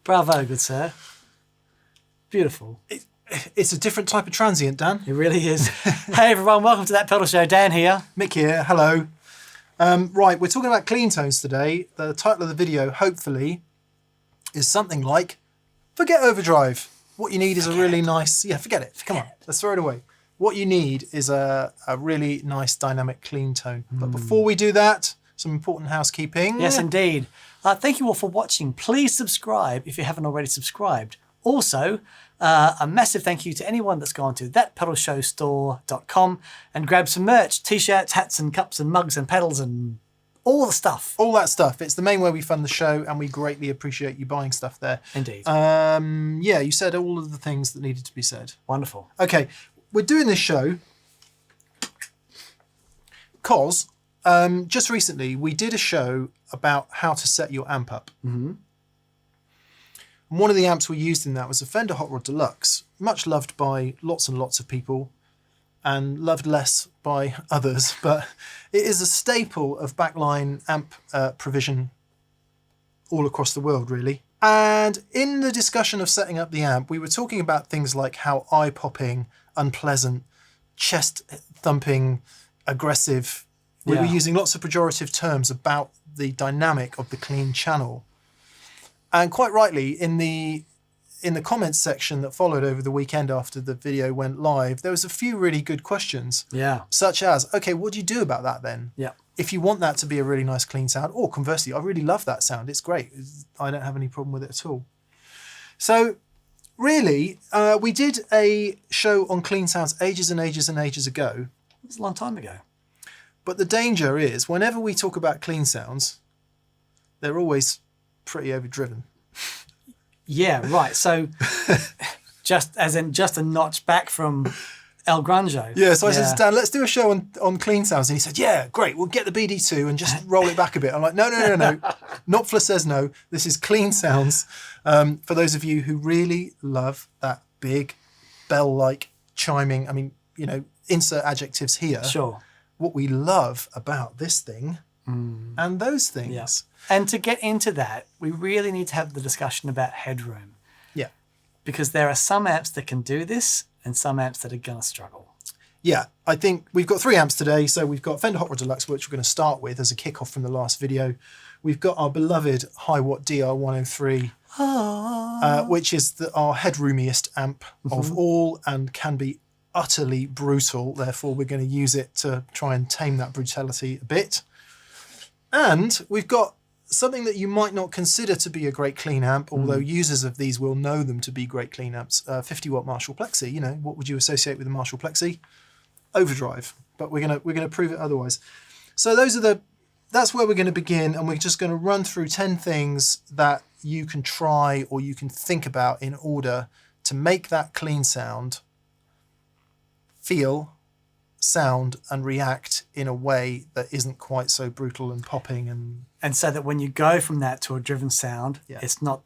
Bravo, good sir. Beautiful. It's a different type of transient, Dan. It really is. Hey everyone, welcome to That Pedal Show. Dan here. Mick here, hello. Right, we're talking about clean tones today. The title of the video, hopefully, is something like, forget overdrive. What you need is a really nice, forget it. Come on, let's throw it away. What you need is a really nice dynamic clean tone. But before we do that, some important housekeeping. Yes, indeed. Thank you all for watching. Please subscribe if you haven't already subscribed. Also, a massive thank you to anyone that's gone to thatpedalshowstore.com and grabbed some merch, t-shirts, hats and cups and mugs and pedals and all the stuff. All that stuff. It's the main way we fund the show and we greatly appreciate you buying stuff there. Indeed. Yeah, you said all of the things that needed to be said. Wonderful. Okay, we're doing this show because just recently we did a show about how to set your amp up. Mm-hmm. And one of the amps we used in that was a Fender Hot Rod Deluxe, much loved by lots and lots of people and loved less by others, but it is a staple of backline amp provision all across the world, really. And in the discussion of setting up the amp, we were talking about things like how eye-popping, unpleasant, chest-thumping, aggressive. We were using lots of pejorative terms about the dynamic of the clean channel. And quite rightly, in the comments section that followed over the weekend after the video went live, there was a few really good questions. Yeah. Such as, okay, what do you do about that then? Yeah. If you want that to be a really nice clean sound, or conversely, I really love that sound. It's great. I don't have any problem with it at all. So really, we did a show on clean sounds ages and ages and ages ago. It was a long time ago. But the danger is, whenever we talk about clean sounds, they're always pretty overdriven. Yeah, right. So just a notch back from El Grunjo. Yeah, so I said, Dan, let's do a show on clean sounds. And he said, yeah, great. We'll get the BD2 and just roll it back a bit. I'm like, no. Knopfler says no. This is clean sounds. For those of you who really love that big bell-like chiming, I mean, insert adjectives here. Sure. What we love about this thing and those things. Yeah. And to get into that, we really need to have the discussion about headroom. Yeah. Because there are some amps that can do this and some amps that are going to struggle. Yeah, I think we've got 3 amps today. So we've got Fender Hot Rod Deluxe, which we're going to start with as a kickoff from the last video. We've got our beloved High Watt DR103, which is our headroomiest amp of all and can be utterly brutal. Therefore, we're going to use it to try and tame that brutality a bit. And we've got something that you might not consider to be a great clean amp, although users of these will know them to be great clean amps. 50 watt Marshall Plexi. What would you associate with a Marshall Plexi? Overdrive. But we're gonna prove it otherwise. So that's where we're going to begin, and we're just going to run through 10 things that you can try or you can think about in order to make that clean sound feel, sound and react in a way that isn't quite so brutal and popping and so that when you go from that to a driven sound, it's not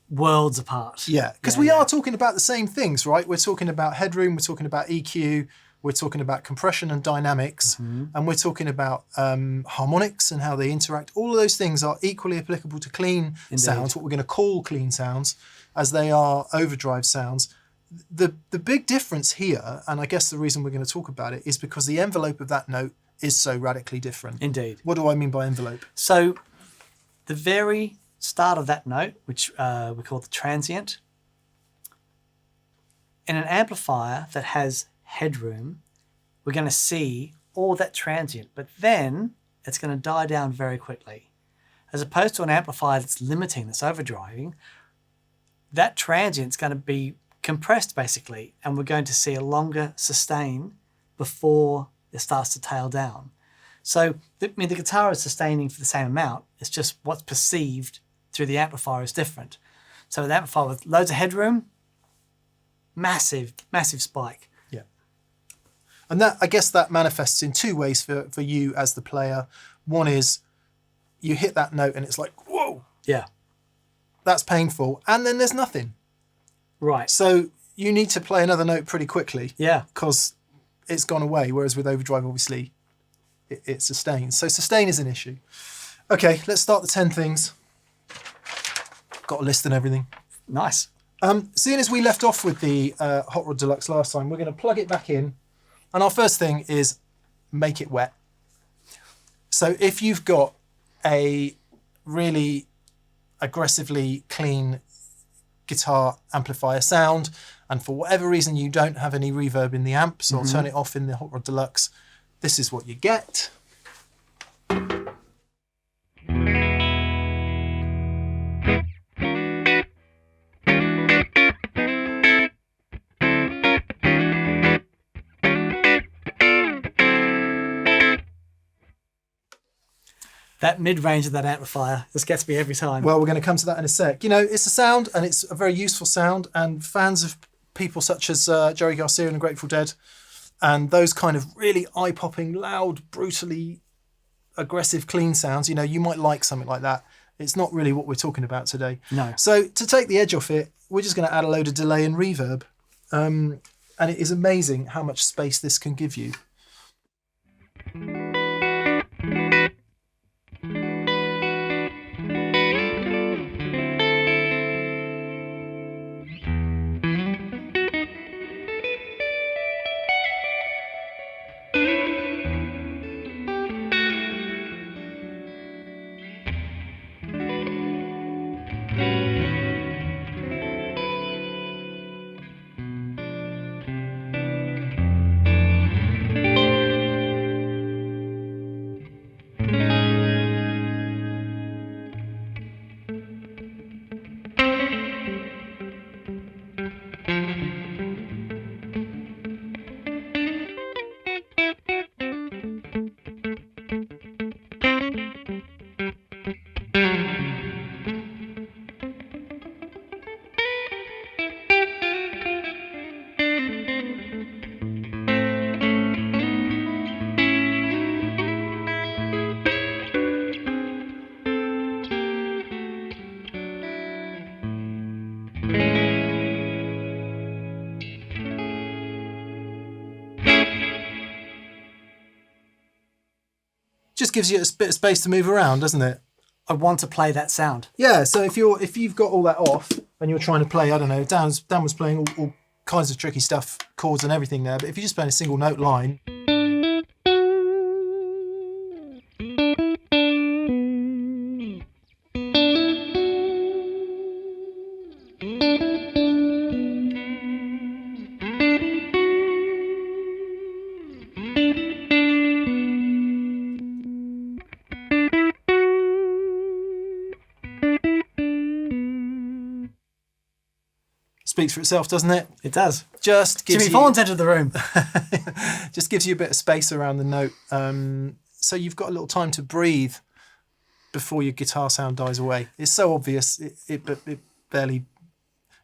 worlds apart. Yeah, because we are talking about the same things, right? We're talking about headroom, we're talking about EQ, we're talking about compression and dynamics, and we're talking about harmonics and how they interact. All of those things are equally applicable to clean sounds, what we're going to call clean sounds, as they are overdrive sounds. The big difference here, and I guess the reason we're going to talk about it, is because the envelope of that note is so radically different. Indeed. What do I mean by envelope? So the very start of that note, which we call the transient, in an amplifier that has headroom, we're going to see all that transient, but then it's going to die down very quickly. As opposed to an amplifier that's limiting, that's overdriving, that transient's going to be compressed basically, and we're going to see a longer sustain before it starts to tail down. So, the guitar is sustaining for the same amount, it's just what's perceived through the amplifier is different. So with an amplifier with loads of headroom, massive spike. Yeah. And that, I guess that manifests in 2 ways for you as the player. One is you hit that note and it's like, whoa. Yeah. That's painful. And then there's nothing. Right. So you need to play another note pretty quickly. Yeah. Because it's gone away. Whereas with overdrive, obviously, it sustains. So sustain is an issue. Okay, let's start the 10 things. Got a list and everything. Nice. Seeing as we left off with the Hot Rod Deluxe last time, we're going to plug it back in. And our first thing is make it wet. So if you've got a really aggressively clean guitar amplifier sound, and for whatever reason you don't have any reverb in the amp, so I'll turn it off in the Hot Rod Deluxe, this is what you get. That mid-range of that amplifier just gets me every time. Well, we're going to come to that in a sec. You know, it's a sound, and it's a very useful sound, and fans of people such as Jerry Garcia and the Grateful Dead, and those kind of really eye-popping, loud, brutally aggressive, clean sounds, you know, you might like something like that. It's not really what we're talking about today. No. So to take the edge off it, we're just going to add a load of delay and reverb. And it is amazing how much space this can give you. Just gives you a bit of space to move around, doesn't it? I want to play that sound. Yeah, so if you've got all that off and you're trying to play, I don't know, Dan was playing all kinds of tricky stuff, chords and everything there, but if you're just playing a single note line, speaks for itself, doesn't it? It does. Just gives Jimmy Fallon's entered the room. just gives you a bit of space around the note, so you've got a little time to breathe before your guitar sound dies away. It's so obvious, it barely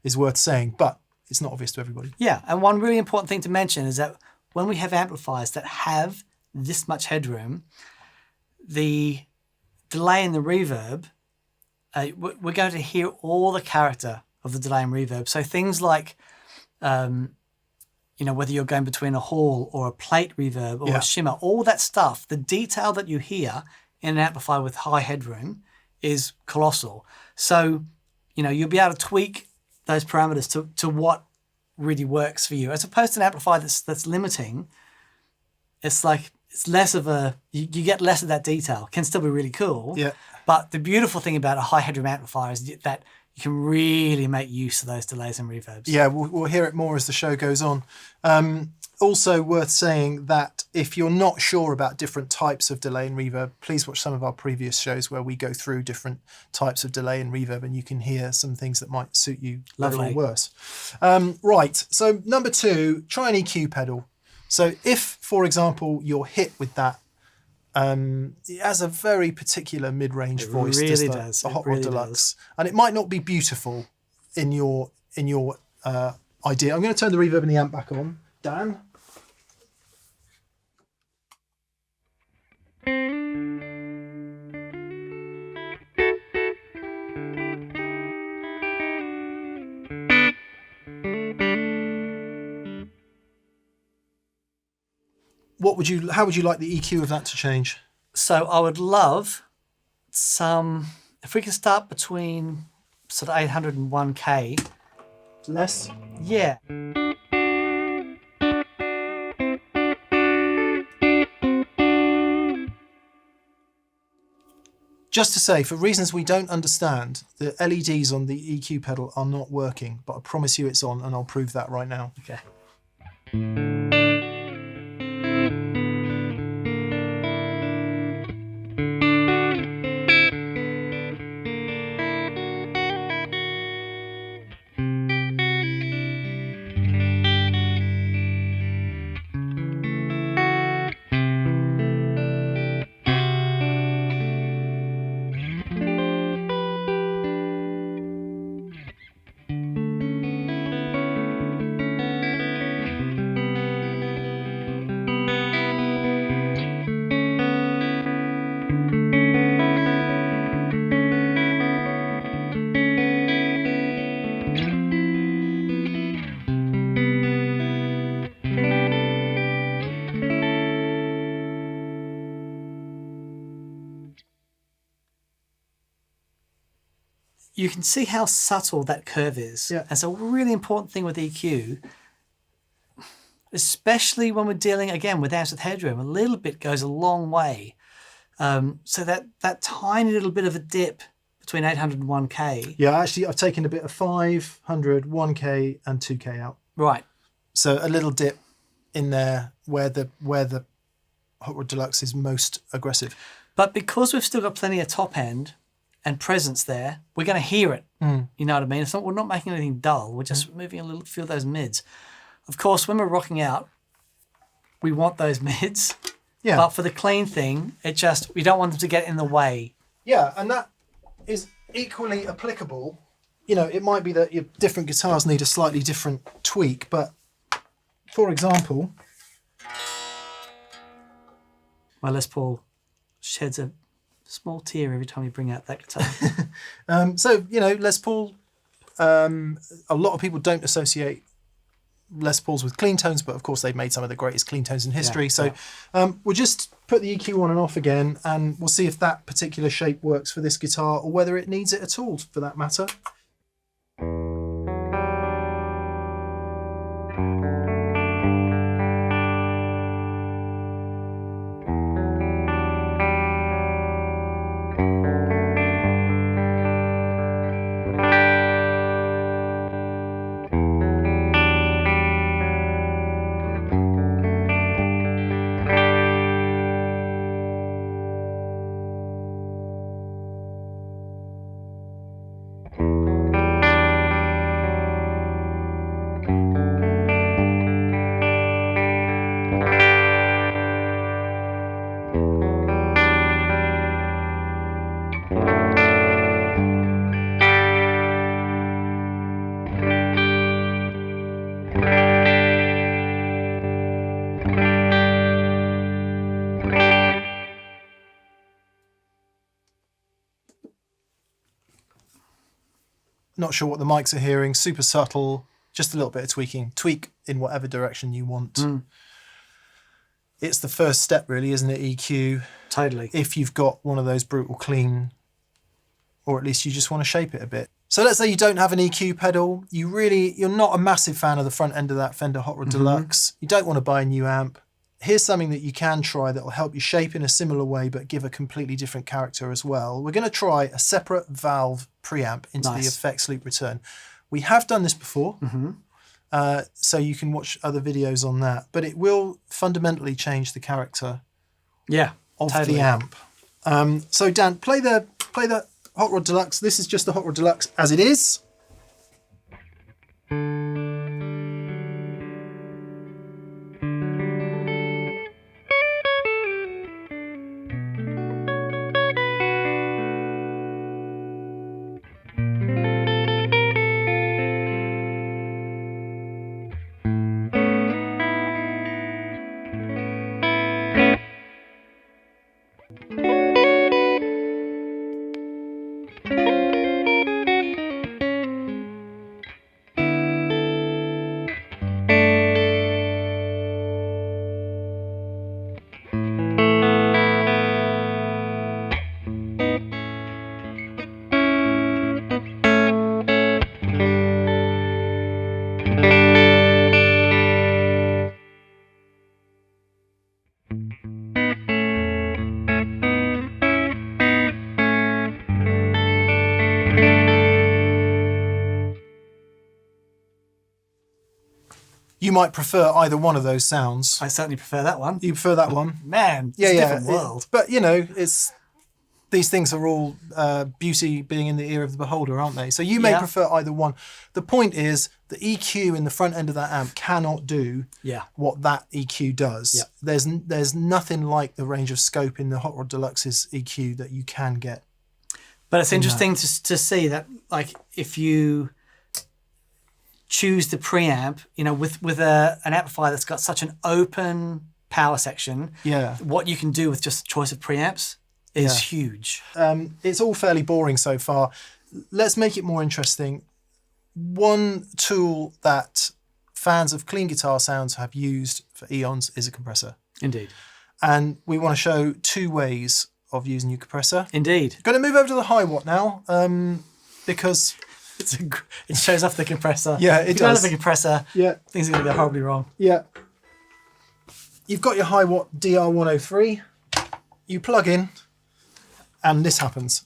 is worth saying, but it's not obvious to everybody. Yeah, and one really important thing to mention is that when we have amplifiers that have this much headroom, the delay and the reverb, we're going to hear all the character of the delay and reverb. So things like, you know, whether you're going between a hall or a plate reverb or a shimmer, all that stuff, the detail that you hear in an amplifier with high headroom is colossal. So, you know, you'll be able to tweak those parameters to what really works for you, as opposed to an amplifier that's limiting. It's like, it's less of a, you get less of that detail. Can still be really cool. Yeah. But the beautiful thing about a high headroom amplifier is that you can really make use of those delays and reverbs. Yeah, we'll hear it more as the show goes on. Also worth saying that if you're not sure about different types of delay and reverb, please watch some of our previous shows where we go through different types of delay and reverb, and you can hear some things that might suit you better or worse. Right, so number 2, try an EQ pedal. So if, for example, you're hit with that, it has a very particular mid-range voice. It really does. The Hot Rod Deluxe, and it might not be beautiful in your idea. I'm going to turn the reverb in the amp back on. Dan. How would you like the EQ of that to change? So I would love some, if we can start between sort of 800 and 1K. Less? Yeah. Just to say, for reasons we don't understand, the LEDs on the EQ pedal are not working, but I promise you it's on, and I'll prove that right now. Okay. You can see how subtle that curve is. Yeah. It's a really important thing with EQ, especially when we're dealing, again, with amps with headroom. A little bit goes a long way. So that tiny little bit of a dip between 800 and 1K. Yeah, actually, I've taken a bit of 500, 1K, and 2K out. Right. So a little dip in there where the Hot Rod Deluxe is most aggressive. But because we've still got plenty of top end and presence there, we're going to hear it. You know what I mean? It's not, we're not making anything dull. We're just moving a little, feel those mids. Of course, when we're rocking out, we want those mids. Yeah. But for the clean thing, we don't want them to get in the way. Yeah, and that is equally applicable. You know, it might be that your different guitars need a slightly different tweak, but for example, My Les Paul sheds a small tear every time you bring out that guitar. so, you know, Les Paul, a lot of people don't associate Les Pauls with clean tones, but of course they've made some of the greatest clean tones in history. We'll just put the EQ on and off again, and we'll see if that particular shape works for this guitar or whether it needs it at all, for that matter. Not sure what the mics are hearing, super subtle, just a little bit of tweaking. Tweak in whatever direction you want. It's the first step really, isn't it, EQ? Totally. If you've got one of those brutal clean, or at least you just want to shape it a bit. So let's say you don't have an EQ pedal, you're not a massive fan of the front end of that Fender Hot Rod Deluxe, you don't want to buy a new amp. Here's something that you can try that will help you shape in a similar way but give a completely different character as well. We're going to try a separate valve preamp into the effects loop return. We have done this before, so you can watch other videos on that, but it will fundamentally change the character of the amp. So Dan, play the Hot Rod Deluxe. This is just the Hot Rod Deluxe as it is. You might prefer either one of those sounds. I certainly prefer that one. You prefer that one? Man, Yeah, it's a yeah. different world. But, these things are all beauty being in the ear of the beholder, aren't they? So you may prefer either one. The point is the EQ in the front end of that amp cannot do what that EQ does. Yeah. There's nothing like the range of scope in the Hot Rod Deluxe's EQ that you can get. But it's interesting to see that, like, if you choose the preamp, with an amplifier that's got such an open power section, what you can do with just the choice of preamps is huge. It's all fairly boring so far. Let's make it more interesting. One tool that fans of clean guitar sounds have used for eons is a compressor. Indeed. And we want to show 2 ways of using your compressor. Indeed. Going to move over to the high watt now, because it shows off the compressor. Yeah, it does. If you don't have the compressor, things are going to go horribly wrong. Yeah. You've got your high watt DR103. You plug in, and this happens.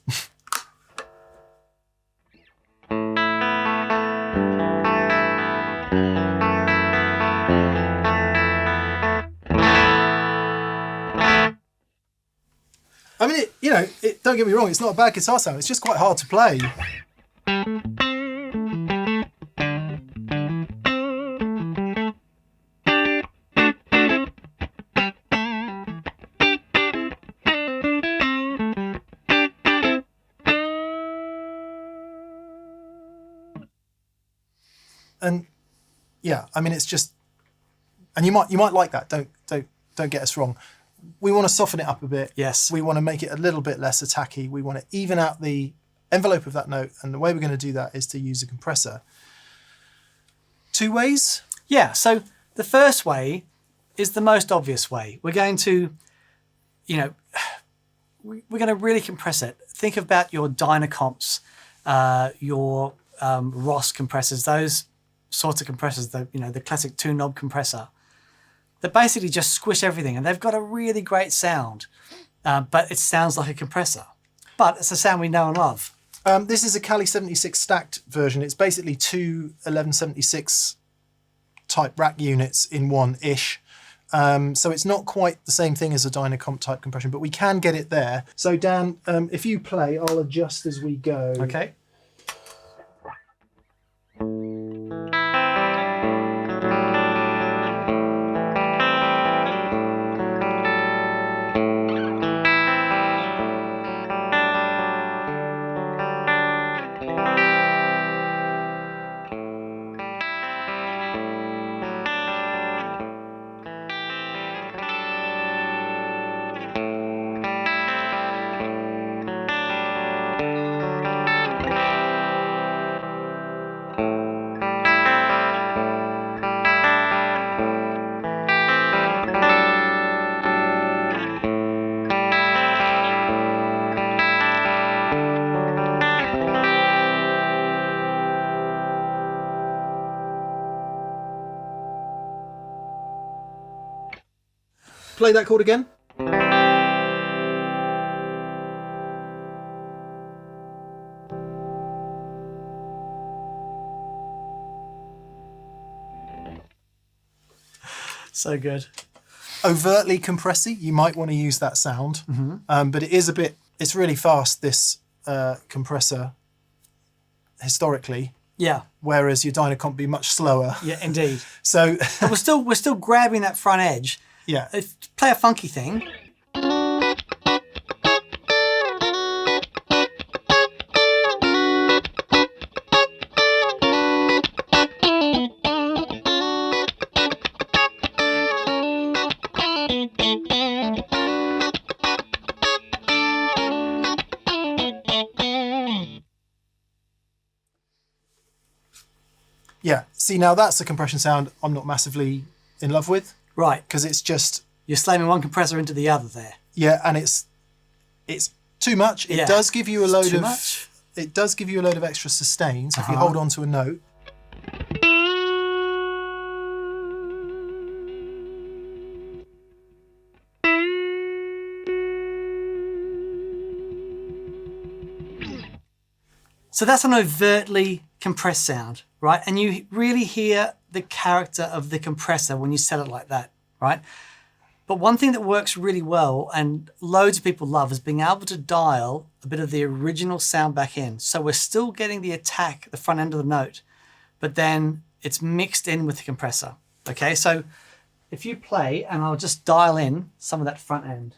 I mean, don't get me wrong, it's not a bad guitar sound, it's just quite hard to play. And yeah, I mean, it's just, and you might like that. Don't get us wrong. We want to soften it up a bit. Yes. We want to make it a little bit less attacky. We want to even out the envelope of that note. And the way we're going to do that is to use a compressor. 2 ways? Yeah. So the first way is the most obvious way. We're going to, we're going to really compress it. Think about your Dynacomps, your Ross compressors, those sorts of compressors, the classic 2-knob compressor. They basically just squish everything, and they've got a really great sound, but it sounds like a compressor. But it's a sound we know and love. This is a Cali 76 stacked version. It's basically 2 1176 type rack units in one-ish. So it's not quite the same thing as a Dynacomp type compression, but we can get it there. So Dan, if you play, I'll adjust as we go. Okay. Play that chord again. So good. Overtly compressy, you might want to use that sound, but it is it's really fast, this compressor, historically. Yeah. Whereas your Dynacomp be much slower. Yeah, indeed. So but we're still grabbing that front edge. Yeah. Play a funky thing. Yeah. See, now that's a compression sound I'm not massively in love with. Right. Because it's just... You're slamming one compressor into the other there. Yeah, and it's too much. It does give you a load of... much. It does give you a load of extra sustain. So if you hold on to a note... So that's an overtly compressed sound, right? And you really hear the character of the compressor when you set it like that, right? But one thing that works really well and loads of people love is being able to dial a bit of the original sound back in. So we're still getting the attack at the front end of the note, but then it's mixed in with the compressor. Okay, so if you play, and I'll just dial in some of that front end.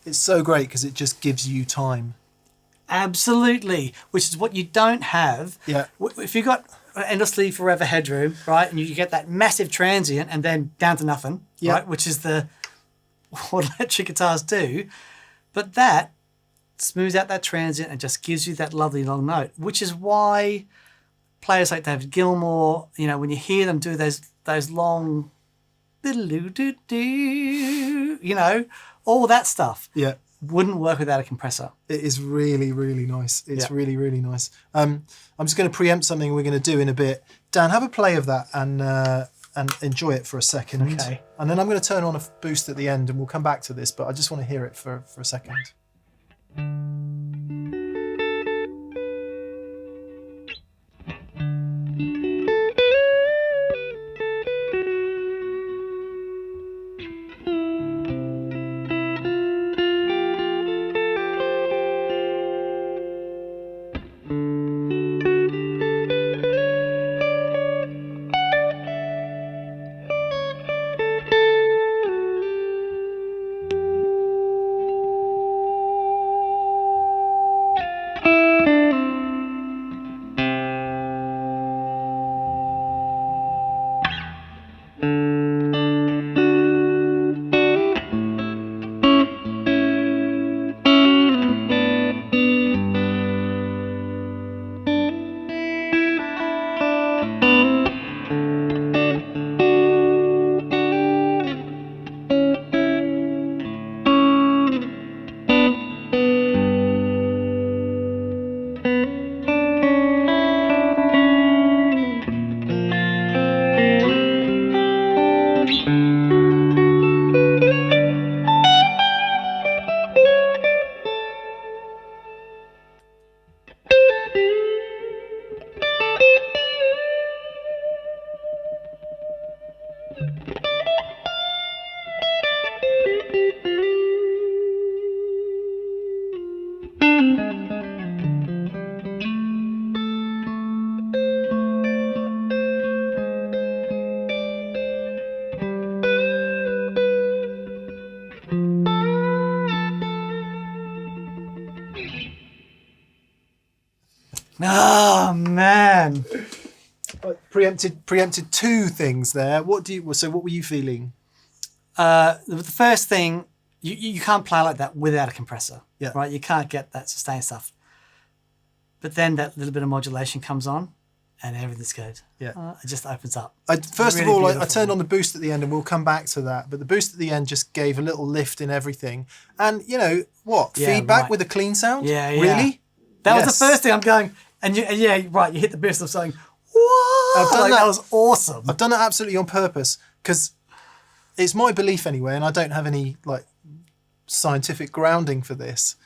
It's so great because it just gives you time. Absolutely, which is what you don't have. Yeah. If you've got endlessly forever headroom, right, and you get that massive transient and then down to nothing, Yeah. right, which is what electric guitars do, but that smooths out that transient and just gives you that lovely long note, which is why players like David Gilmour, you know, when you hear them do those long, you know, all that stuff. Yeah. Wouldn't work without a compressor. It is really, really nice. It's Yeah. really, really nice. I'm just going to preempt something we're going to do in a bit. Dan, have a play of that and enjoy it for a second. Okay. And then I'm going to turn on a boost at the end and we'll come back to this, but I just want to hear it for a second. Oh man. Preempted two things there. What were you feeling? The first thing, you can't play like that without a compressor. Yeah. Right? You can't get that sustained stuff. But then that little bit of modulation comes on and everything's good. Yeah. It just opens up. First Really of all, I beautiful. turned on the boost at the end, and we'll come back to that. But the boost at the end just gave a little lift in everything. And you know what? Yeah, Feedback right. with a clean sound? Yeah. Really? That was Yes. the first thing I'm going, and yeah, right, you hit the boost, I'm saying, what? I've done That that. was awesome. I've done it absolutely on purpose because it's my belief anyway, and I don't have any like scientific grounding for this,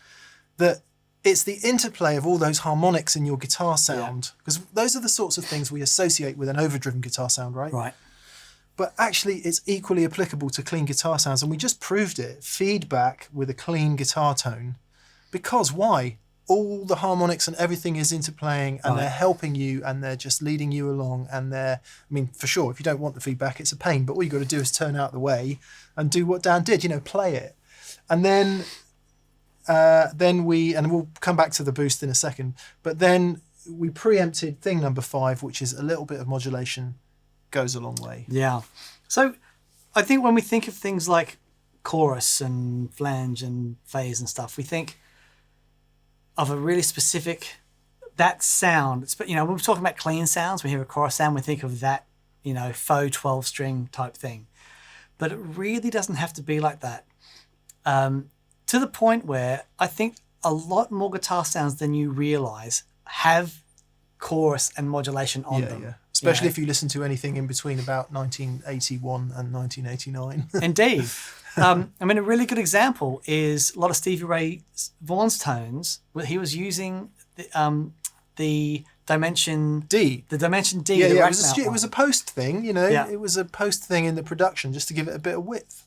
that it's the interplay of all those harmonics in your guitar sound, because those are the sorts of things we associate with an overdriven guitar sound, right? Right. But actually it's equally applicable to clean guitar sounds, and we just proved it. Feedback with a clean guitar tone. Because why? All the harmonics and everything is interplaying, and they're helping you, and they're just leading you along, and they're, I mean, for sure, if you don't want the feedback, it's a pain, but all you got to do is turn out the way and do what Dan did, you know, play it. And then we'll come back to the boost in a second, but then we preempted thing number 5, which is a little bit of modulation goes a long way. Yeah. So I think when we think of things like chorus and flange and phase and stuff, we think of a really specific, that sound. You know, when we're talking about clean sounds, we hear a chorus sound, we think of that, you know, faux 12 string type thing. But it really doesn't have to be like that. To the point where I think a lot more guitar sounds than you realize have chorus and modulation on them. Yeah. Especially if you listen to anything in between about 1981 and 1989. Indeed. I mean, a really good example is a lot of Stevie Ray Vaughan's tones, where he was using the Dimension D. The Dimension D. Yeah, the yeah. rack It mount was a one. post thing, you know. Yeah. It was a post thing in the production just to give it a bit of width.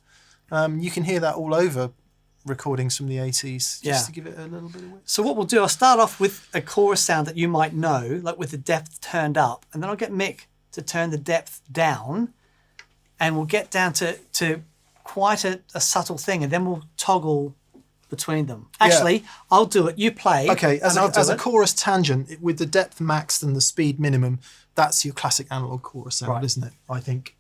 You can hear that all over recordings from the 80s, just to give it a little bit of width. So what we'll do, I'll start off with a chorus sound that you might know, like with the depth turned up, and then I'll get Mick to turn the depth down, and we'll get down to quite a subtle thing, and then we'll toggle between them. Actually, I'll do it. You play. Okay, as and a chorus tangent, with the depth maxed and the speed minimum, that's your classic analog chorus sound, isn't it? I think.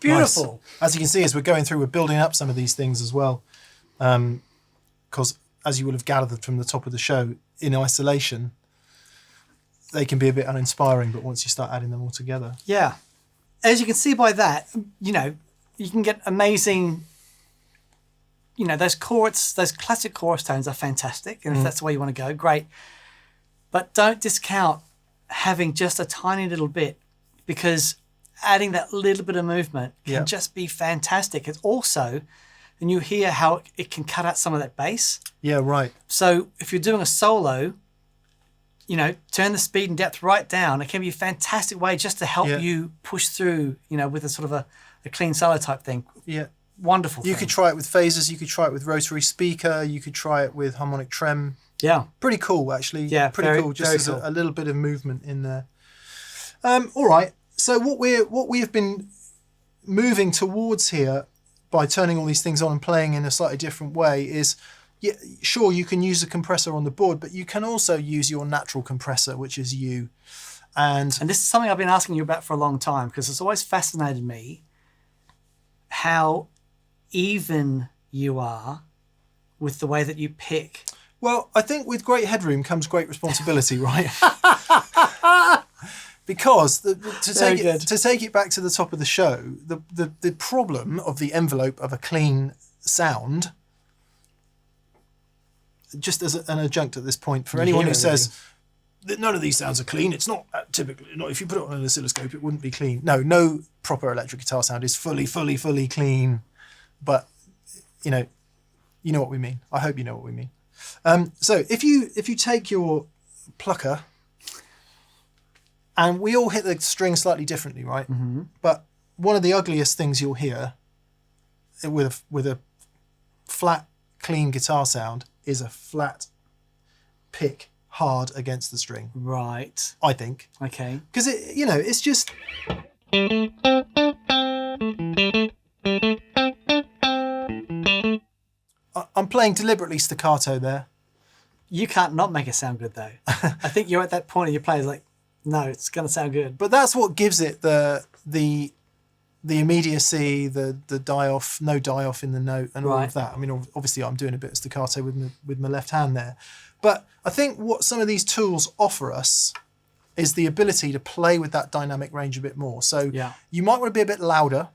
Beautiful. Nice. As you can see, as we're going through, we're building up some of these things as well. Because as you will have gathered from the top of the show, in isolation, they can be a bit uninspiring, but once you start adding them all together. Yeah. As you can see by that, you know, you can get amazing, you know, those chords, those classic chorus tones are fantastic. And if that's the way you want to go, great. But don't discount having just a tiny little bit, because adding that little bit of movement can just be fantastic. It's also, and you hear how it can cut out some of that bass. Yeah, right. So if you're doing a solo, you know, turn the speed and depth right down. It can be a fantastic way just to help you push through, you know, with a sort of a clean solo type thing. Yeah. Wonderful. You could try it with phasers, you could try it with rotary speaker, you could try it with harmonic trem. Yeah. Pretty cool, actually. Yeah, pretty cool. Just very as cool. a little bit of movement in there. All right. So what we have been moving towards here by turning all these things on and playing in a slightly different way is, sure, you can use a compressor on the board, but you can also use your natural compressor, which is you. And this is something I've been asking you about for a long time, because it's always fascinated me how even you are with the way that you pick? Well, I think with great headroom comes great responsibility, right? Because to take it back to the top of the show, the problem of the envelope of a clean sound, just as an adjunct at this point, for anyone who says that none of these sounds are clean, it's not typically, not if you put it on an oscilloscope, it wouldn't be clean. No proper electric guitar sound is fully clean. But you know what we mean. I hope you know what we mean. So if you take your plucker, and we all hit the string slightly differently, right? Mm-hmm. But one of the ugliest things you'll hear with a flat, clean guitar sound is a flat pick hard against the string. Right. I think. Okay. Because it's just. I'm playing deliberately staccato there. You can't not make it sound good though. I think you're at that point in your play, like, no, it's going to sound good. But that's what gives it the immediacy, the die off, no die off in the note, and all of that. I mean, obviously, I'm doing a bit of staccato with my left hand there. But I think what some of these tools offer us is the ability to play with that dynamic range a bit more. So you might want to be a bit louder,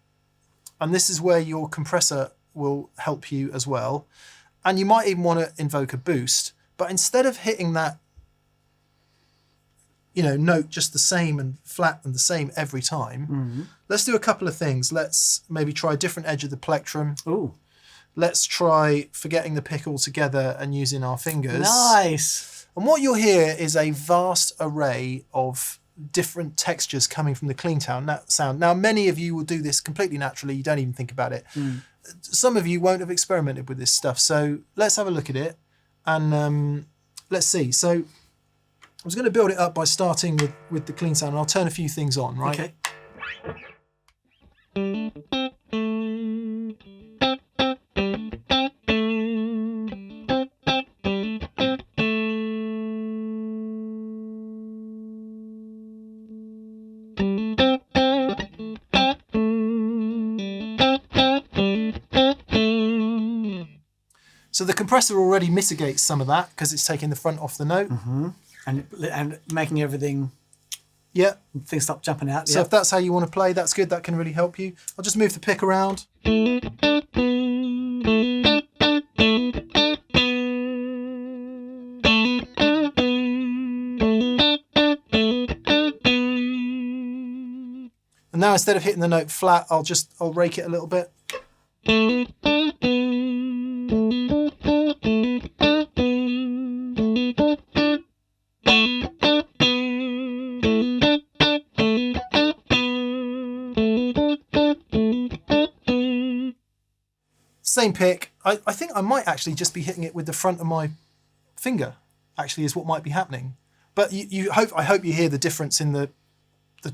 and this is where your compressor will help you as well. And you might even want to invoke a boost. But instead of hitting that note just the same and flat and the same every time, let's do a couple of things. Let's maybe try a different edge of the plectrum. Ooh. Let's try forgetting the pick altogether and using our fingers. Nice. And what you'll hear is a vast array of different textures coming from the clean sound. Now, many of you will do this completely naturally. You don't even think about it. Some of you won't have experimented with this stuff. So let's have a look at it and let's see. So I was going to build it up by starting with the clean sound, and I'll turn a few things on, right? Okay. So the compressor already mitigates some of that because it's taking the front off the note. Mm-hmm. And making everything, things stop jumping out. So if that's how you want to play, that's good. That can really help you. I'll just move the pick around. And now instead of hitting the note flat, I'll rake it a little bit. Same pick. I think I might actually just be hitting it with the front of my finger, actually, is what might be happening. But I hope you hear the difference in that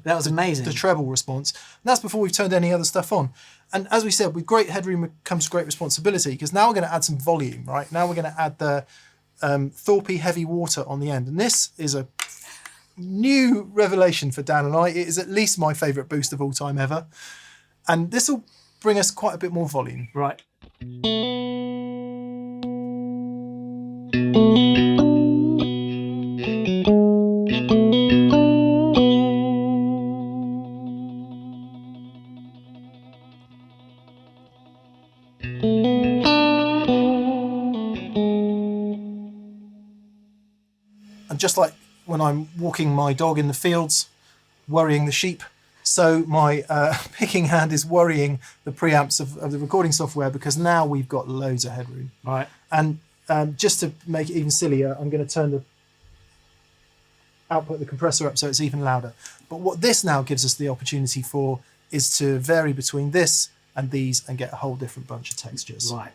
was amazing. The treble response. And that's before we've turned any other stuff on. And as we said, with great headroom comes great responsibility, because now we're going to add some volume, right? Now we're going to add the Thorpe heavy water on the end. And this is a new revelation for Dan and I. It is at least my favourite boost of all time ever. And this will bring us quite a bit more volume. Right. And just like when I'm walking my dog in the fields, worrying the sheep, so my picking hand is worrying the preamps of the recording software, because now we've got loads of headroom. Right. And just to make it even sillier, I'm going to turn the output of the compressor up so it's even louder. But what this now gives us the opportunity for is to vary between this and these and get a whole different bunch of textures. Right.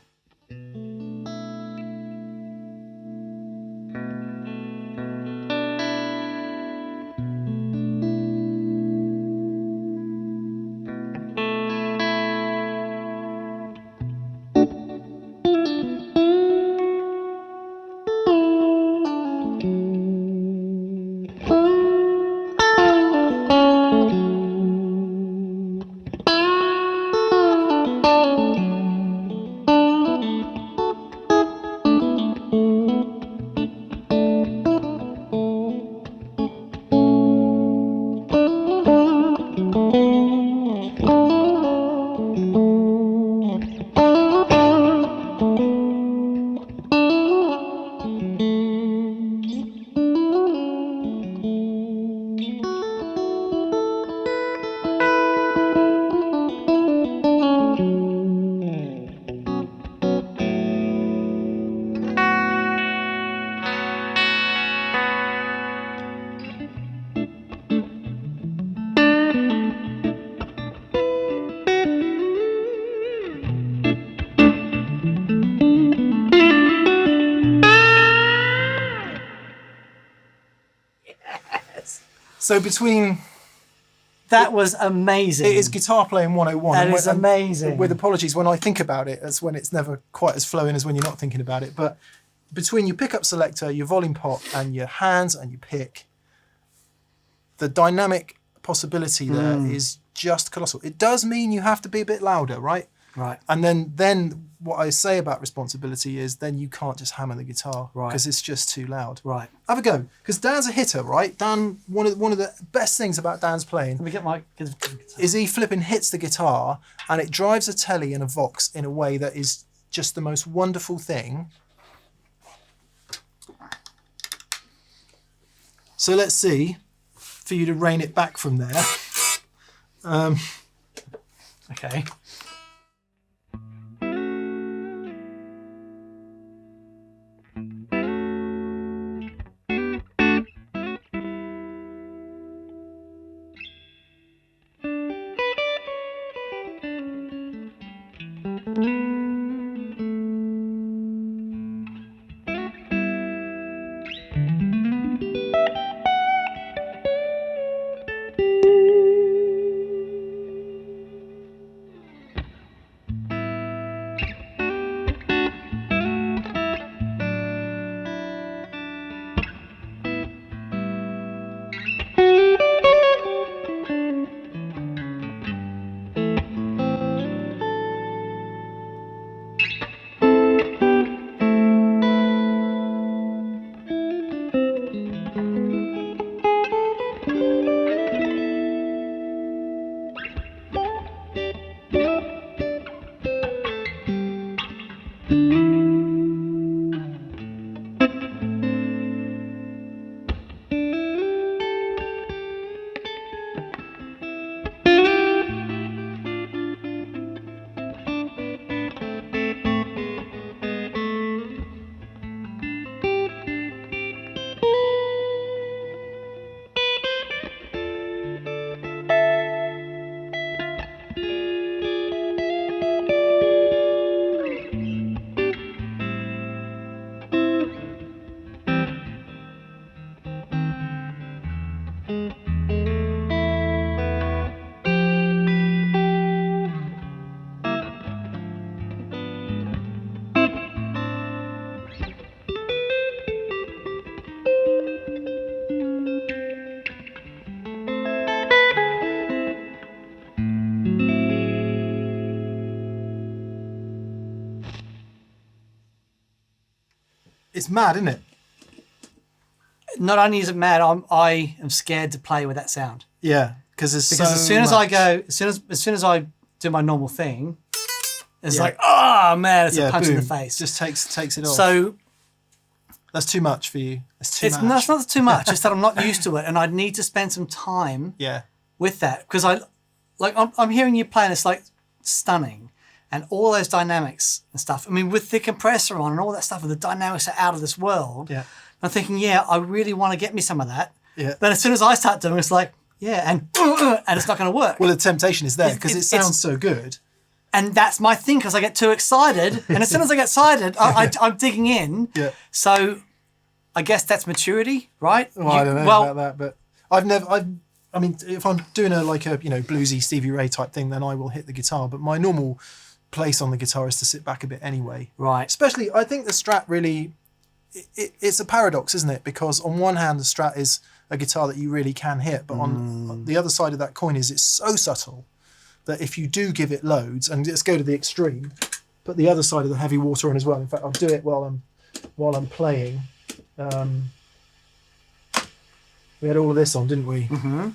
So between... That was amazing. It is guitar playing 101. That is amazing. With apologies, when I think about it, that's when it's never quite as flowing as when you're not thinking about it. But between your pickup selector, your volume pot, and your hands and your pick, the dynamic possibility there is just colossal. It does mean you have to be a bit louder, right? Right. And then what I say about responsibility is then you can't just hammer the guitar because it's just too loud. Right. Have a go, because Dan's a hitter, right? Dan, one of the best things about Dan's playing Let me get my... is he flipping hits the guitar and it drives a telly and a Vox in a way that is just the most wonderful thing. So let's see, for you to rein it back from there. Okay. It's mad, isn't it? Not only is it mad, I am scared to play with that sound. Yeah, because As soon as I do my normal thing, it's like, oh man, it's a punch in the face. Just takes it off. So that's too much for you. That's too much. No, it's not too much. It's that I'm not used to it, and I need to spend some time with that because I'm hearing you play, and it's like stunning, and all those dynamics and stuff. I mean, with the compressor on and all that stuff, and the dynamics are out of this world. Yeah. I'm thinking, I really want to get me some of that. Yeah. Then as soon as I start doing it, it's like, and it's not going to work. Well, the temptation is there because it sounds so good. And that's my thing because I get too excited. And as soon as I get excited, I'm digging in. Yeah. So I guess that's maturity, right? Well, I don't know about that, but I mean, if I'm doing a bluesy Stevie Ray type thing, then I will hit the guitar. But my normal place on the guitar is to sit back a bit anyway. Right. Especially, I think the Strat really, it's a paradox, isn't it? Because on one hand, the Strat is a guitar that you really can hit, but on the other side of that coin is it's so subtle that if you do give it loads, and let's go to the extreme, put the other side of the heavy water on as well. In fact, I'll do it while I'm playing. We had all of this on, didn't we? Mm-hmm.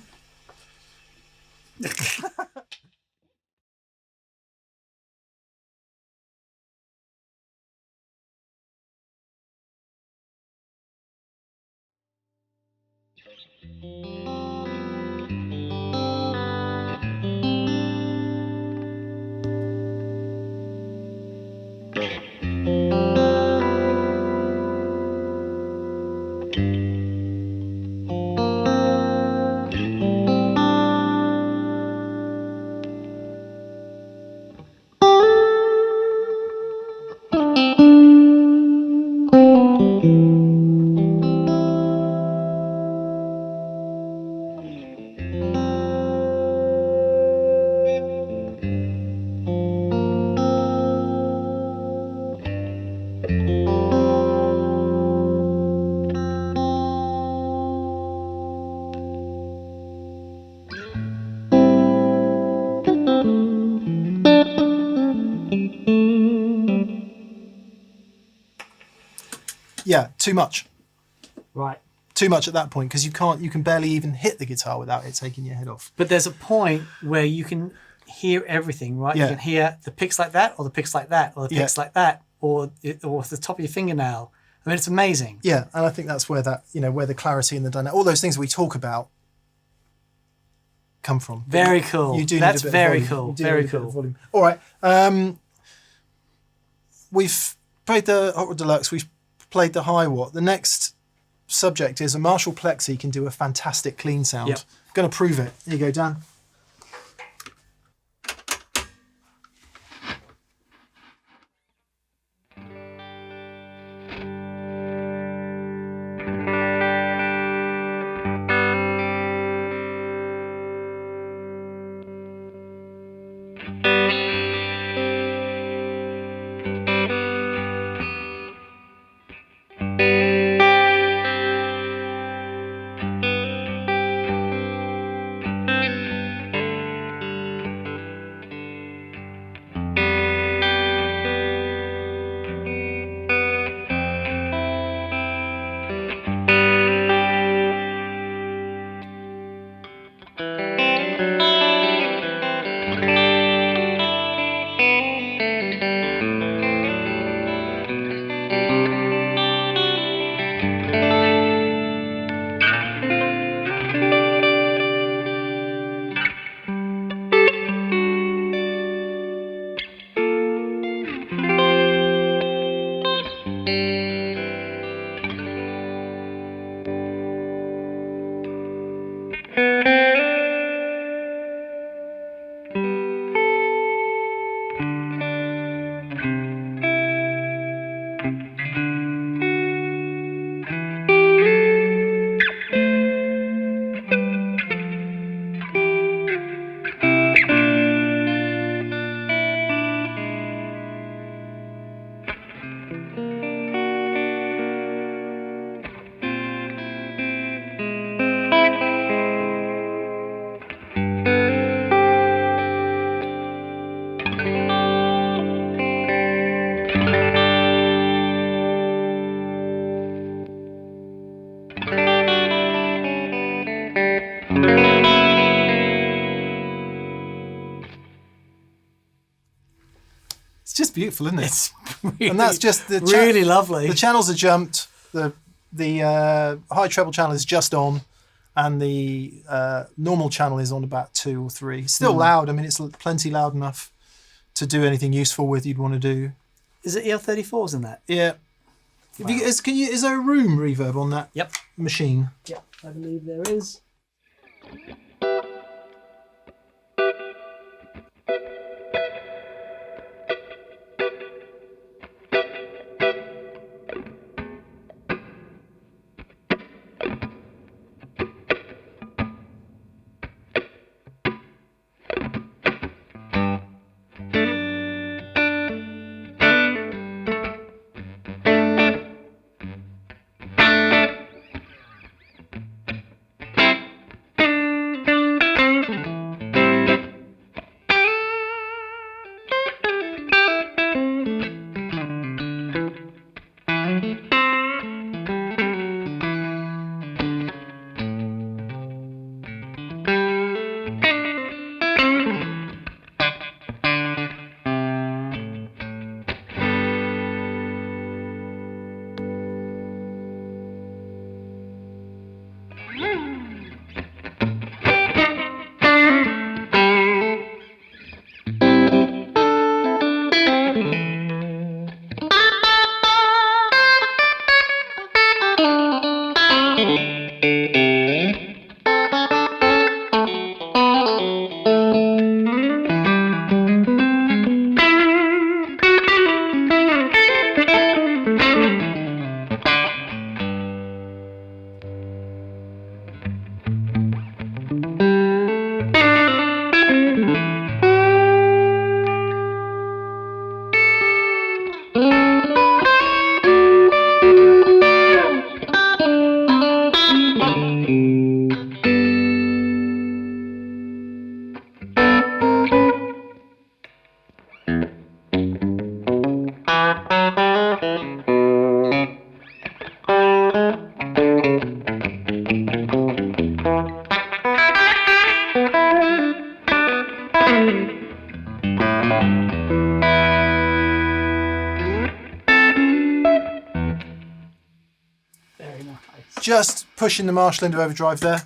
Yeah, too much. Right. Too much at that point, because you can barely even hit the guitar without it taking your head off. But there's a point where you can hear everything, right? Yeah. You can hear the picks like that, or the picks like that, or the picks like that, or the top of your fingernail. I mean, it's amazing. Yeah, and I think that's where that, where the clarity and the dynamic, all those things we talk about come from. Very cool. You do That's need a bit very of volume. cool. You do Very need a bit of cool. volume. All right. We've played the Hot Rod Deluxe. We've played the high watt. The next subject is a Marshall Plexi can do a fantastic clean sound. Yep. I'm going to prove it. Here you go, Dan. It's just beautiful, isn't it? It's really, And that's just the really lovely. The channels are jumped. The high treble channel is just on, and the normal channel is on about 2 or 3. Still loud. I mean, it's plenty loud enough to do anything useful with you'd want to do. Is it EL34s in that? Yeah. Wow. Is there a room reverb on that Yep. machine? Yep, I believe there is. Very nice. Just pushing the Marshall into overdrive there.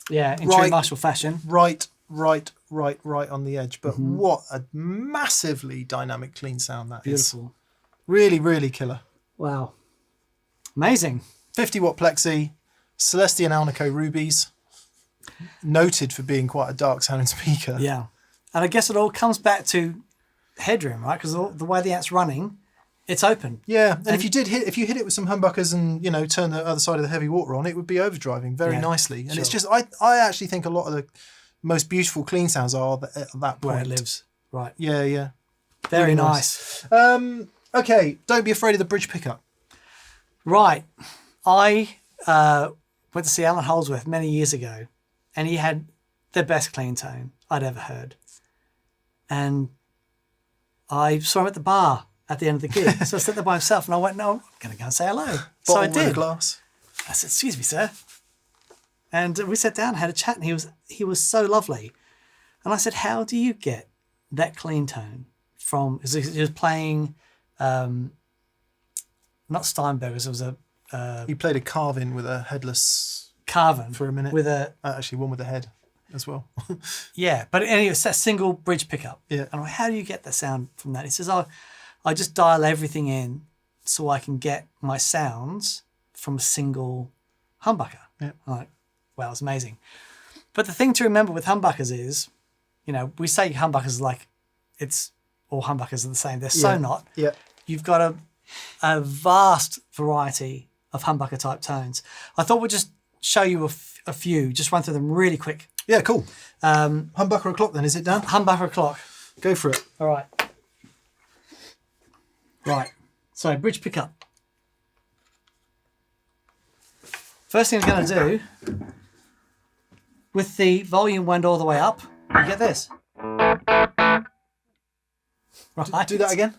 Yeah, in true Marshall fashion. Right on the edge. But what a massively dynamic, clean sound that is. Beautiful. Really, really killer. Wow. Amazing. 50 watt plexi, Celestion Alnico rubies, noted for being quite a dark sounding speaker. Yeah. And I guess it all comes back to headroom, right? Because the way the amp's running, it's open. Yeah, and if you hit it with some humbuckers and turn the other side of the heavy water on, it would be overdriving very nicely. And it's just I actually think a lot of the most beautiful clean sounds are at that point. Where it lives. Right. Yeah. Very really nice. Okay, don't be afraid of the bridge pickup. Right. I went to see Alan Holdsworth many years ago, and he had the best clean tone I'd ever heard. And I saw him at the bar at the end of the gig. So I sat there by himself, and I went, no, I'm going to go and say hello. So I did. Glass. I said, excuse me, sir. And we sat down and had a chat, and he was so lovely. And I said, how do you get that clean tone from, he was playing, not Steinbergers, it was he played a carving with a headless Carvin for a minute. With a actually one with a head as well. Yeah, but anyway, it's that single bridge pickup. Yeah. And I'm like, how do you get the sound from that? He says, I just dial everything in so I can get my sounds from a single humbucker. Yeah. I'm like, wow, it's amazing. But the thing to remember with humbuckers is, we say humbuckers like all humbuckers are the same. They're so not. Yeah. You've got a vast variety of humbucker type tones. I thought we'd just show you a few, just run through them really quick. Yeah, cool. Humbucker o'clock then, is it, Dan? Humbucker o'clock. Go for it. All right. Right. So bridge pickup. First thing I'm going to do, with the volume wound all the way up, you get this. Right. Do that again.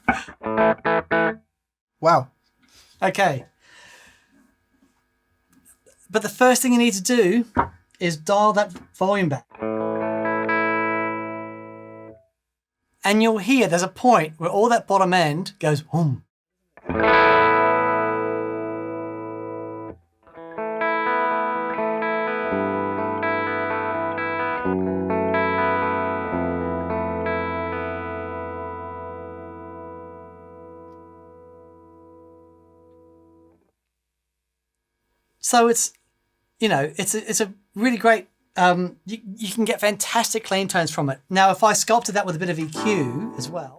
Wow. Okay. But the first thing you need to do is dial that volume back. And you'll hear there's a point where all that bottom end goes hum. So it's a really great, you can get fantastic clean tones from it. Now, if I sculpted that with a bit of EQ as well.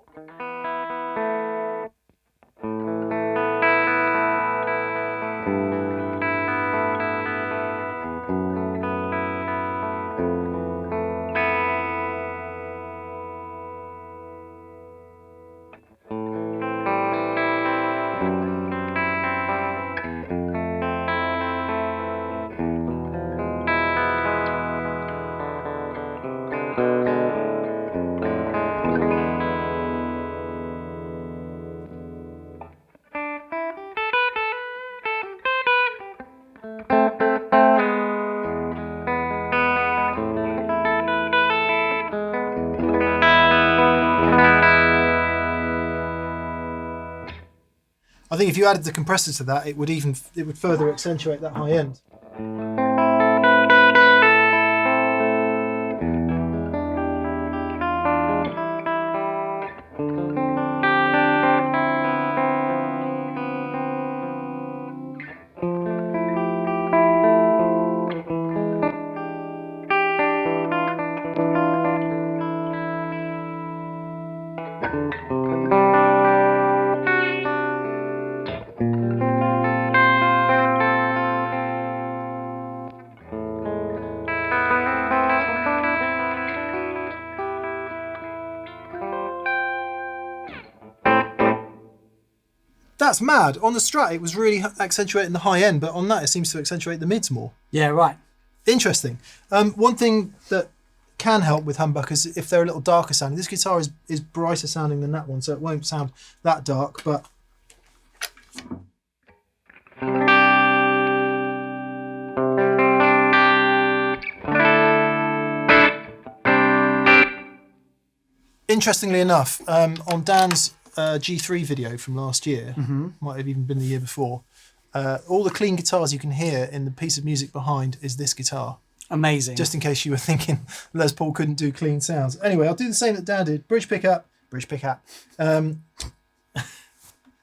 I think if you added the compressor to that, it would further accentuate that high end. That's mad. On the Strat, it was really accentuating the high end, but on that, it seems to accentuate the mids more. Yeah, right. Interesting. One thing that can help with humbuckers, if they're a little darker sounding, this guitar is brighter sounding than that one, so it won't sound that dark, but... Interestingly enough, on Dan's G3 video from last year, might have even been the year before, all the clean guitars you can hear in the piece of music behind is this guitar. Amazing. Just in case you were thinking Les Paul couldn't do clean sounds. Anyway, I'll do the same that Dan did. Bridge pickup.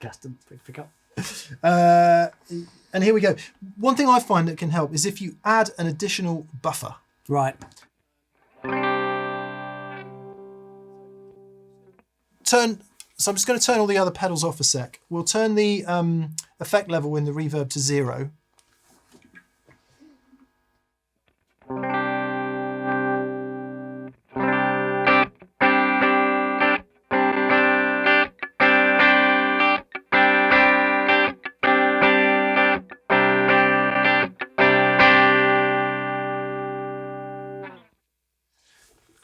Custom bridge pickup. And here we go. One thing I find that can help is if you add an additional buffer. Right. So I'm just going to turn all the other pedals off a sec. We'll turn the effect level in the reverb to 0.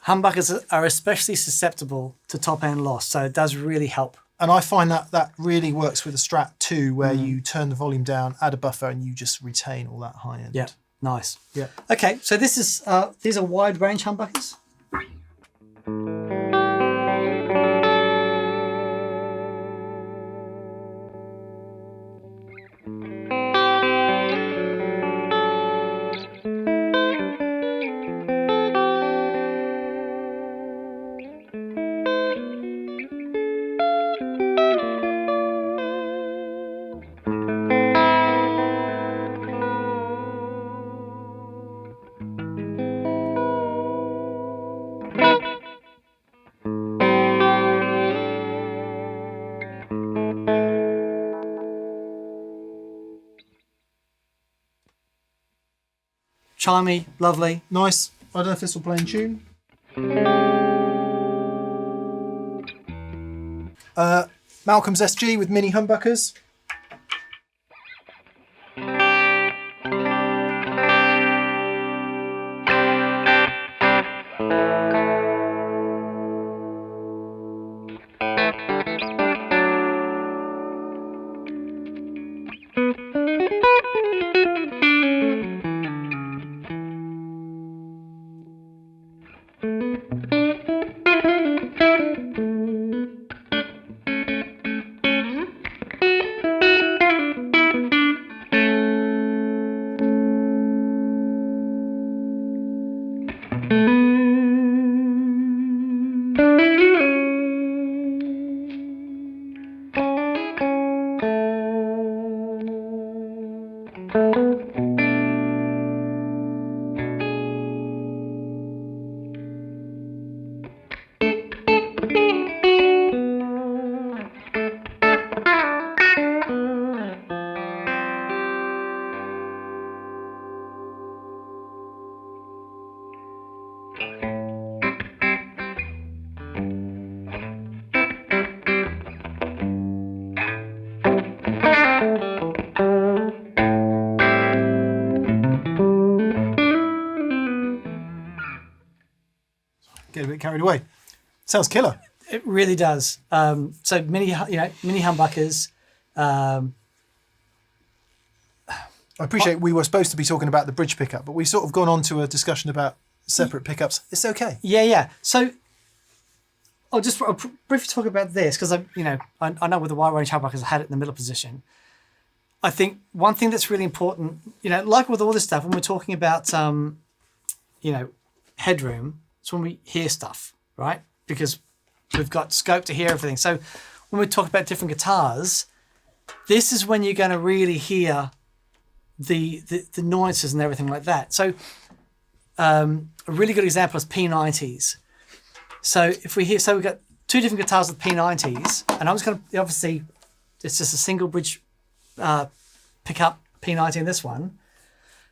Humbuckers are especially susceptible to top end loss, so it does really help. And I find that really works with a Strat 2, where you turn the volume down, add a buffer, and you just retain all that high end. Yeah, nice. Yeah. Okay, so this is these are wide range humbuckers. Chimey, lovely. Nice. I don't know if this will play in tune. Malcolm's SG with mini humbuckers. Get a bit carried away. Sounds killer. It really does. So mini humbuckers. I appreciate we were supposed to be talking about the bridge pickup, but we've sort of gone on to a discussion about separate pickups. It's okay. Yeah. So I'll briefly talk about this because I know with the wide range humbuckers I had it in the middle position. I think one thing that's really important, like with all this stuff, when we're talking about headroom, it's when we hear stuff, right? Because we've got scope to hear everything. So when we talk about different guitars, this is when you're going to really hear the nuances and everything like that. So a really good example is P90s. So if we hear, so we've got two different guitars with P90s, and I'm just going to, obviously, it's just a single bridge pickup P90 in this one.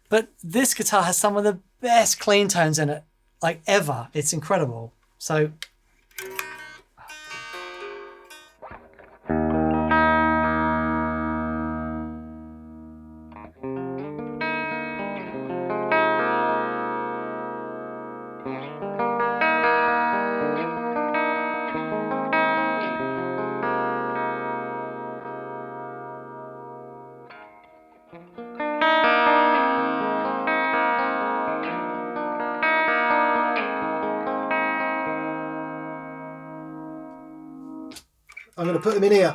But this guitar has some of the best clean tones in it, like ever. It's incredible. So I'm going to put them in here.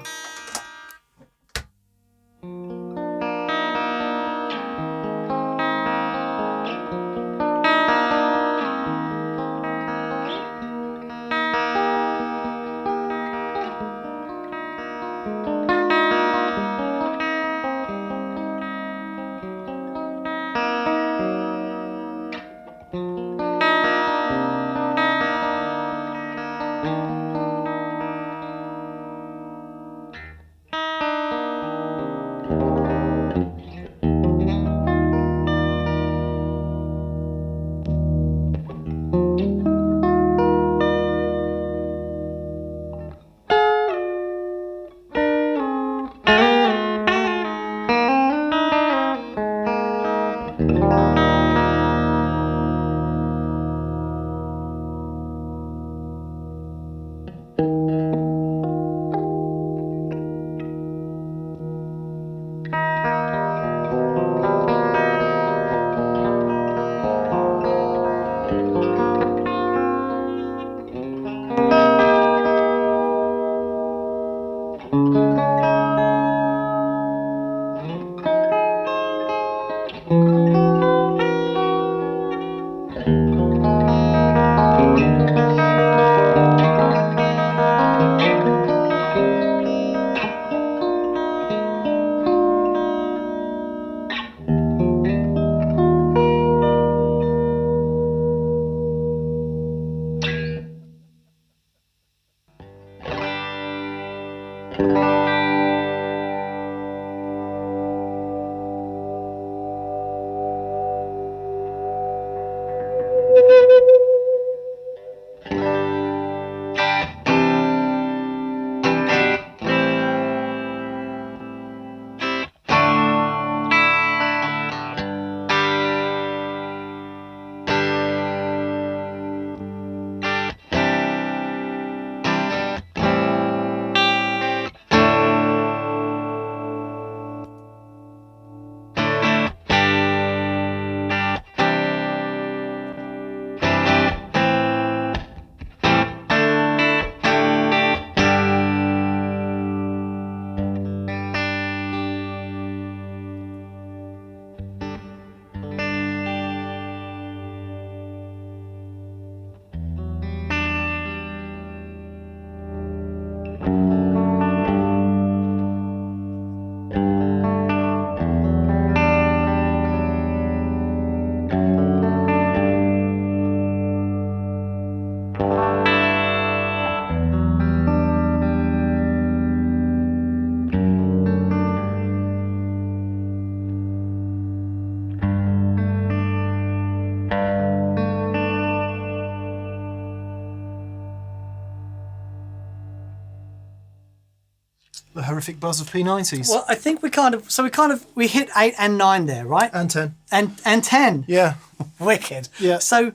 The horrific buzz of P90s. Well, I think we hit 8 and 9 there, right? And 10. And 10. Yeah. Wicked. Yeah. So,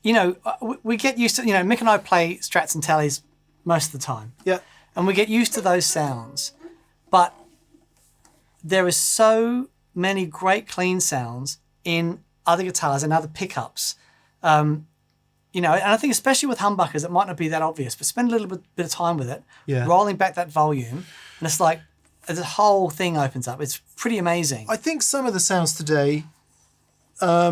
we get used to, Mick and I play Strats and Tallies most of the time. Yeah. And we get used to those sounds. But there is so many great clean sounds in other guitars and other pickups. And I think especially with humbuckers, it might not be that obvious, but spend a little bit of time with it, rolling back that volume, and it's like the whole thing opens up. It's pretty amazing. I think some of the sounds today are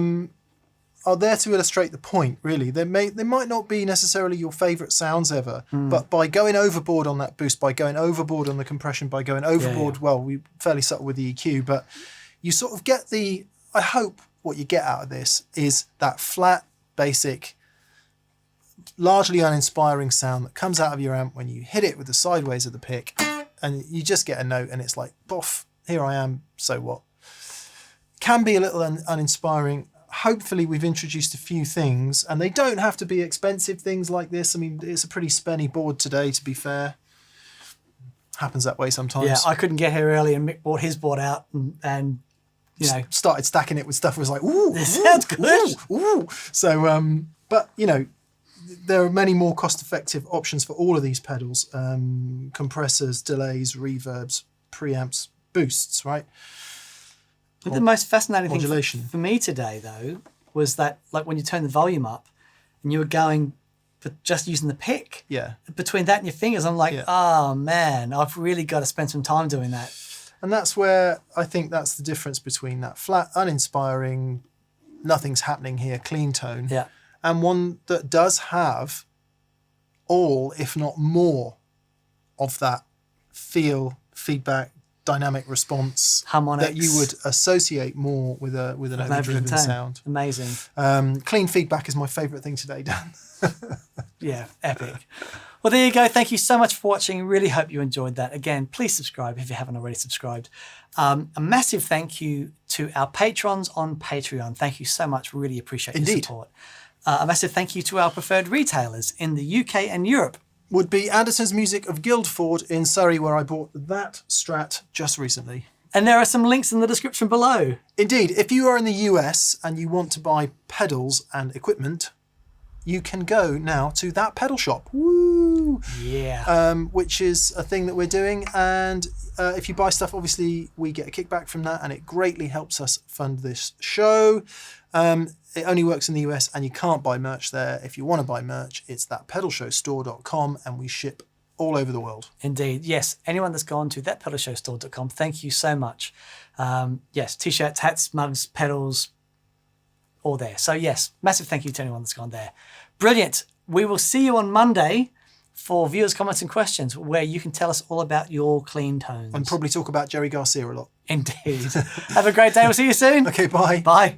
there to illustrate the point, really. They might not be necessarily your favourite sounds ever, but by going overboard on that boost, by going overboard on the compression, by going overboard, we're fairly subtle with the EQ, but you sort of get I hope what you get out of this is that flat, basic, largely uninspiring sound that comes out of your amp when you hit it with the sideways of the pick, and you just get a note and it's like, boff, here I am, so what? Can be a little uninspiring. Hopefully we've introduced a few things, and they don't have to be expensive things like this. I mean, it's a pretty spenny board today, to be fair. Happens that way sometimes. Yeah, I couldn't get here early and Mick brought his board out and started stacking it with stuff. It was like, ooh, this sounds good. Ooh. So, but there are many more cost-effective options for all of these pedals. Compressors, delays, reverbs, preamps, boosts, right? But the most fascinating modulation thing for me today, though, was that like when you turn the volume up and you were going but just using the pick. Yeah. Between that and your fingers, I'm like, Yeah. oh man, I've really got to spend some time doing that. And that's where I think that's the difference between that flat, uninspiring, nothing's happening here, clean tone, Yeah. and one that does have all, if not more, of that feel, feedback, dynamic response Harmonics. that you would associate more with an overdriven tone. sound. Amazing. Clean feedback is my favourite thing today, Dan. Yeah, epic. Well, there you go. Thank you so much for watching. Really hope you enjoyed that. Again, please subscribe if you haven't already subscribed. A massive thank you to our patrons on Patreon. Thank you so much. Really appreciate your support. A massive thank you to our preferred retailers in the UK and Europe. Would be Anderson's Music of Guildford in Surrey, where I bought that Strat just recently. And there are some links in the description below. Indeed, if you are in the US and you want to buy pedals and equipment, you can go now to that pedal shop. Woo! Yeah. Which is a thing that we're doing. And if you buy stuff, obviously we get a kickback from that, and it greatly helps us fund this show. It only works in the US, and you can't buy merch there. If you want to buy merch, it's thatpedalshowstore.com, and we ship all over the world. Indeed. Yes. Anyone that's gone to thatpedalshowstore.com, thank you so much. Yes. T-shirts, hats, mugs, pedals, all there. So yes, massive thank you to anyone that's gone there. Brilliant. We will see you on Monday for viewers' comments and questions, where you can tell us all about your clean tones. And probably talk about Jerry Garcia a lot. Indeed. Have a great day. We'll see you soon. Okay, bye. Bye.